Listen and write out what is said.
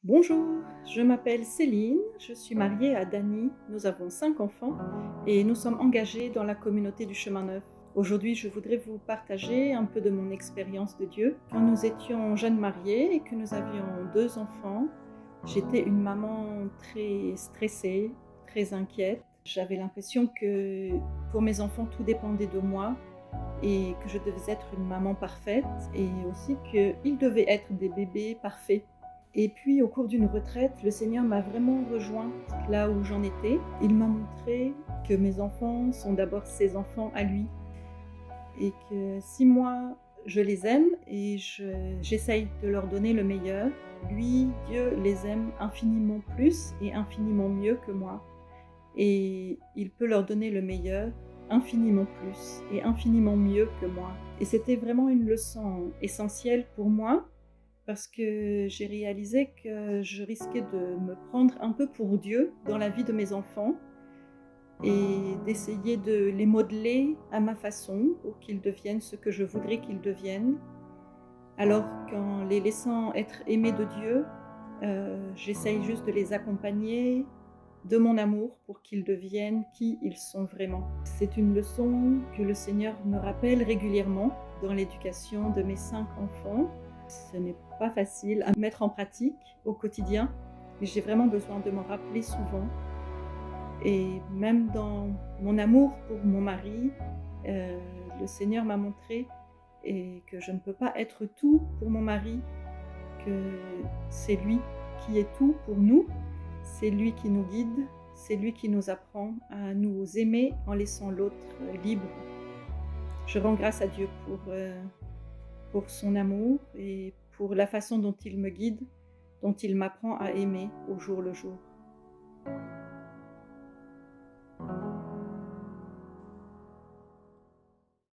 Bonjour, je m'appelle Céline, je suis mariée à Dany, nous avons 5 enfants et nous sommes engagés dans la communauté du chemin neuf. Aujourd'hui, je voudrais vous partager un peu de mon expérience de Dieu. Quand nous étions jeunes mariés et que nous avions 2 enfants, j'étais une maman très stressée, très inquiète. J'avais l'impression que pour mes enfants, tout dépendait de moi et que je devais être une maman parfaite et aussi qu'ils devaient être des bébés parfaits. Et puis, au cours d'une retraite, le Seigneur m'a vraiment rejointe là où j'en étais. Il m'a montré que mes enfants sont d'abord ses enfants à lui et que si moi, je les aime et j'essaye de leur donner le meilleur, lui, Dieu, les aime infiniment plus et infiniment mieux que moi. Et il peut leur donner le meilleur infiniment plus et infiniment mieux que moi. Et c'était vraiment une leçon essentielle pour moi parce que j'ai réalisé que je risquais de me prendre un peu pour Dieu dans la vie de mes enfants et d'essayer de les modeler à ma façon pour qu'ils deviennent ce que je voudrais qu'ils deviennent. Alors qu'en les laissant être aimés de Dieu, j'essaye juste de les accompagner de mon amour pour qu'ils deviennent qui ils sont vraiment. C'est une leçon que le Seigneur me rappelle régulièrement dans l'éducation de mes 5 enfants. Ce n'est pas facile à mettre en pratique au quotidien, mais j'ai vraiment besoin de m'en rappeler souvent. Et même dans mon amour pour mon mari, heu, le Seigneur m'a montré que je ne peux pas être tout pour mon mari, que c'est lui qui est tout pour nous. C'est lui qui nous guide, c'est lui qui nous apprend à nous aimer en laissant l'autre libre. Je rends grâce à Dieu pour son amour et pour la façon dont il me guide, dont il m'apprend à aimer au jour le jour.